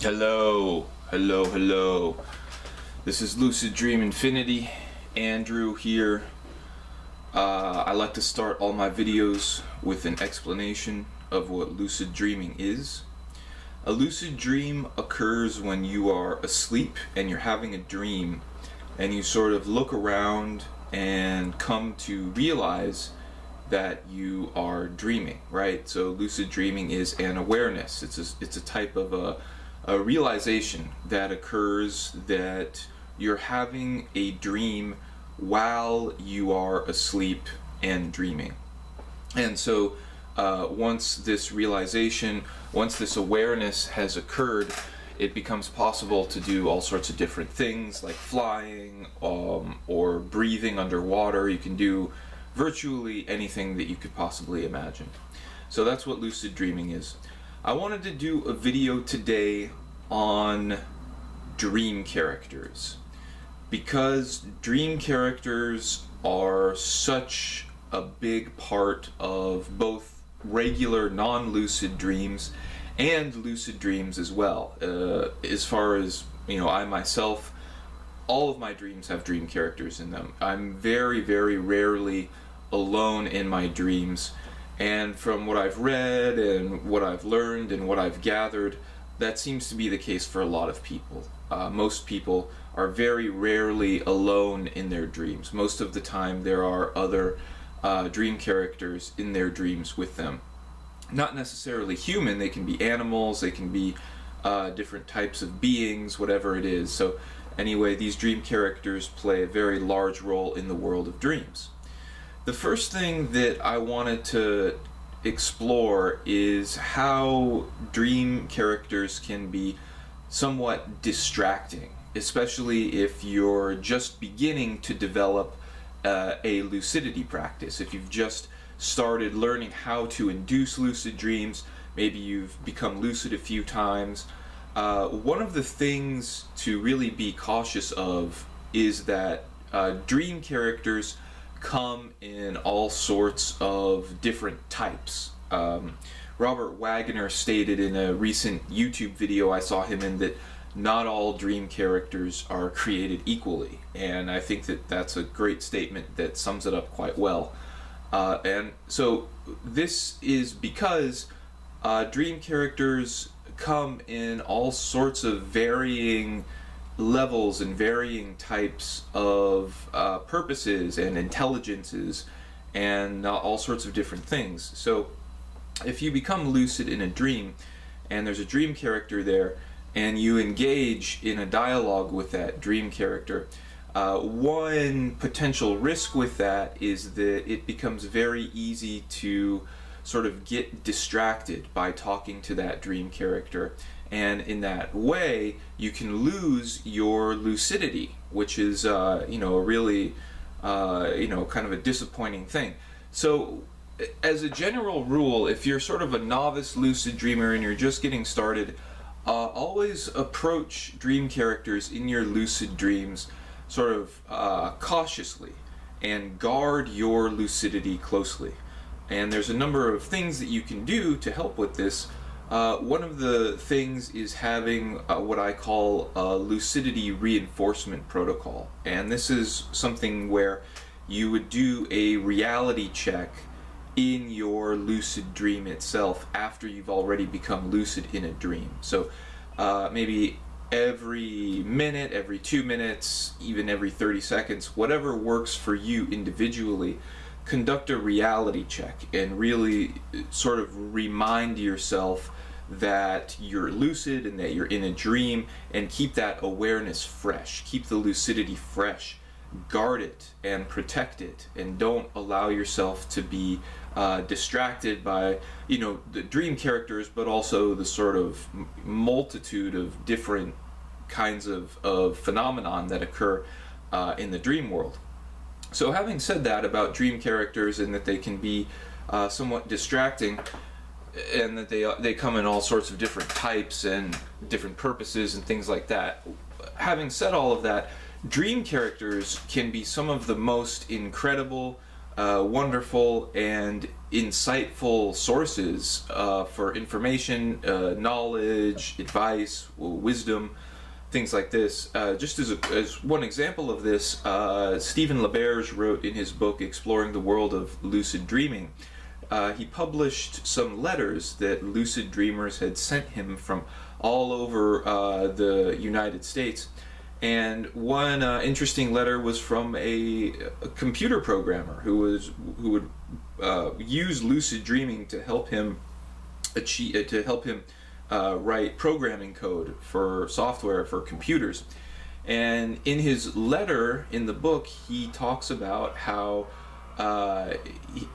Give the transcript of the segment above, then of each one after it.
Hello, hello, hello. This is Lucid Dream Infinity. Andrew here. I like to start all my videos with an explanation of what lucid dreaming is. A lucid dream occurs when you are asleep and you're having a dream, and you sort of look around and come to realize that you are dreaming, right? So lucid dreaming is an awareness. It's a type of a realization that occurs that you're having a dream while you are asleep and dreaming. And so once this realization, once this awareness has occurred, it becomes possible to do all sorts of different things like flying or breathing underwater. You can do virtually anything that you could possibly imagine. So that's what lucid dreaming is. I wanted to do a video today on dream characters because dream characters are such a big part of both regular non-lucid dreams and lucid dreams as well. As far as, I myself, all of my dreams have dream characters in them. I'm very, very rarely alone in my dreams, and from what I've read and what I've learned and what I've gathered, that seems to be the case for a lot of people. Most people are very rarely alone in their dreams. Most of the time there are other dream characters in their dreams with them. Not necessarily human, they can be animals, they can be different types of beings, whatever it is. So anyway, these dream characters play a very large role in the world of dreams. The first thing that I wanted to explore is how dream characters can be somewhat distracting, especially if you're just beginning to develop a lucidity practice. If you've just started learning how to induce lucid dreams, maybe you've become lucid a few times, one of the things to really be cautious of is that dream characters come in all sorts of different types. Robert Wagner stated in a recent YouTube video I saw him in that not all dream characters are created equally, and I think that that's a great statement that sums it up quite well. And so this is because dream characters come in all sorts of varying levels and varying types of purposes and intelligences and all sorts of different things. So if you become lucid in a dream and there's a dream character there and you engage in a dialogue with that dream character, one potential risk with that is that it becomes very easy to sort of get distracted by talking to that dream character, and in that way you can lose your lucidity, which is a really kind of a disappointing thing. So as a general rule, if you're sort of a novice lucid dreamer and you're just getting started, always approach dream characters in your lucid dreams sort of cautiously and guard your lucidity closely. And there's a number of things that you can do to help with this. One of the things is having what I call a lucidity reinforcement protocol. And this is something where you would do a reality check in your lucid dream itself after you've already become lucid in a dream. So maybe every minute, every 2 minutes, even every 30 seconds, whatever works for you individually, conduct a reality check and really sort of remind yourself that you're lucid and that you're in a dream, and keep that awareness fresh, keep the lucidity fresh, guard it and protect it, and don't allow yourself to be distracted by the dream characters, but also the sort of multitude of different kinds of phenomenon that occur in the dream world. So having said that about dream characters and that they can be somewhat distracting, and that they come in all sorts of different types and different purposes and things like that, having said all of that, dream characters can be some of the most incredible, wonderful, and insightful sources for information, knowledge, advice, wisdom, things like this. Just as one example of this, Stephen LaBerge wrote in his book Exploring the World of Lucid Dreaming, he published some letters that lucid dreamers had sent him from all over the United States. And one interesting letter was from a computer programmer who would use lucid dreaming to help him write programming code for software for computers. And in his letter in the book, he talks about how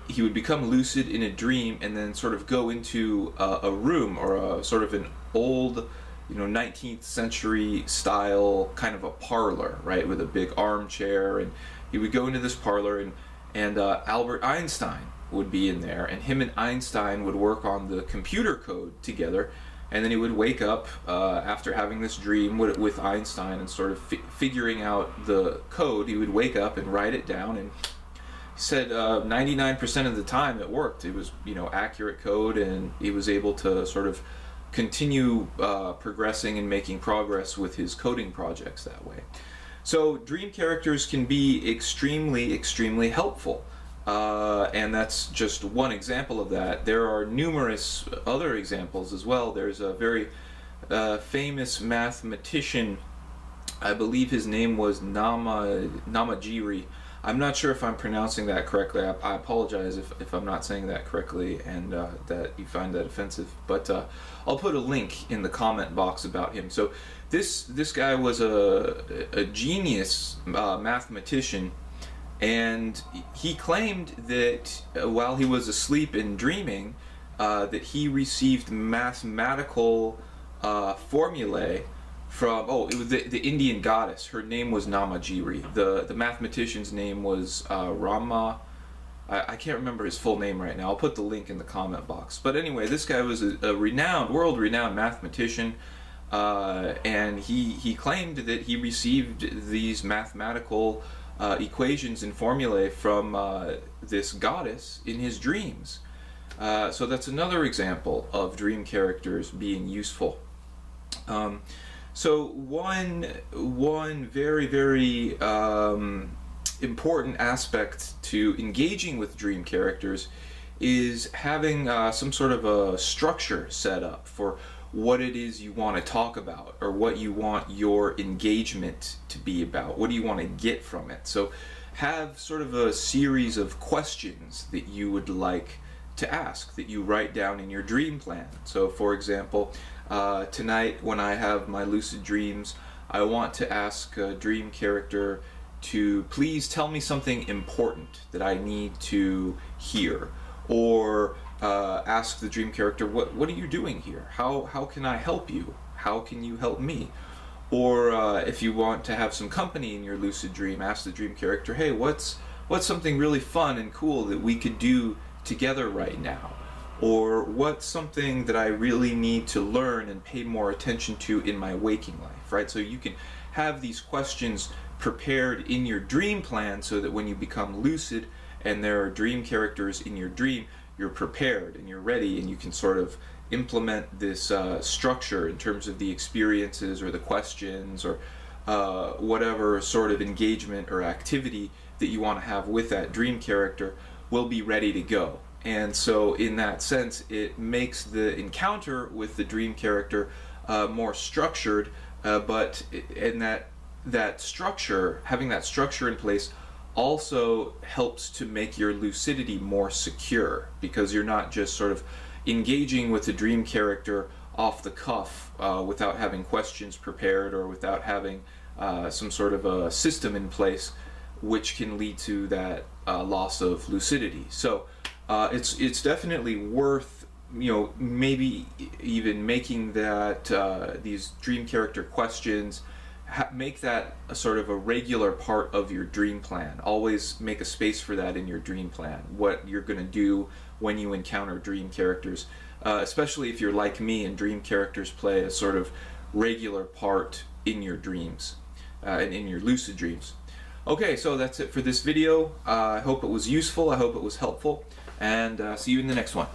he would become lucid in a dream and then sort of go into a room or a sort of an old, 19th century style kind of a parlor, right, with a big armchair, and he would go into this parlor, and Albert Einstein would be in there, and him and Einstein would work on the computer code together, and then he would wake up after having this dream with Einstein and sort of figuring out the code. He would wake up and write it down, and he said 99% of the time it worked. It was accurate code, and he was able to sort of continue progressing and making progress with his coding projects that way. So dream characters can be extremely, extremely helpful. And that's just one example of that. There are numerous other examples as well. There's a very famous mathematician, I believe his name was Namagiri. I'm not sure if I'm pronouncing that correctly. I apologize if I'm not saying that correctly and that you find that offensive. But I'll put a link in the comment box about him. So this guy was a genius mathematician, and he claimed that while he was asleep and dreaming, that he received mathematical formulae from, it was the Indian goddess. Her name was Namagiri. The mathematician's name was I can't remember his full name right now. I'll put the link in the comment box. But anyway, this guy was a world-renowned mathematician, and he claimed that he received these mathematical equations and formulae from this goddess in his dreams. So that's another example of dream characters being useful. So one very, very important aspect to engaging with dream characters is having some sort of a structure set up for what it is you want to talk about, or what you want your engagement to be about. What do you want to get from it? So have sort of a series of questions that you would like to ask, that you write down in your dream plan. So for example, tonight when I have my lucid dreams, I want to ask a dream character to please tell me something important that I need to hear, or ask the dream character, what are you doing here? How can I help you? How can you help me? Or if you want to have some company in your lucid dream, ask the dream character, hey, what's something really fun and cool that we could do together right now? Or what's something that I really need to learn and pay more attention to in my waking life, right? So you can have these questions prepared in your dream plan so that when you become lucid and there are dream characters in your dream, you're prepared and you're ready, and you can sort of implement this structure in terms of the experiences or the questions or whatever sort of engagement or activity that you want to have with that dream character will be ready to go. And so in that sense, it makes the encounter with the dream character more structured, but in that structure, having that structure in place also helps to make your lucidity more secure, because you're not just sort of engaging with the dream character off the cuff without having questions prepared or without having some sort of a system in place, which can lead to that loss of lucidity. So it's definitely worth, maybe even making that these dream character questions, make that a sort of a regular part of your dream plan. Always make a space for that in your dream plan, what you're going to do when you encounter dream characters, especially if you're like me and dream characters play a sort of regular part in your dreams and in your lucid dreams. Okay, so that's it for this video. I hope it was useful. I hope it was helpful. and see you in the next one.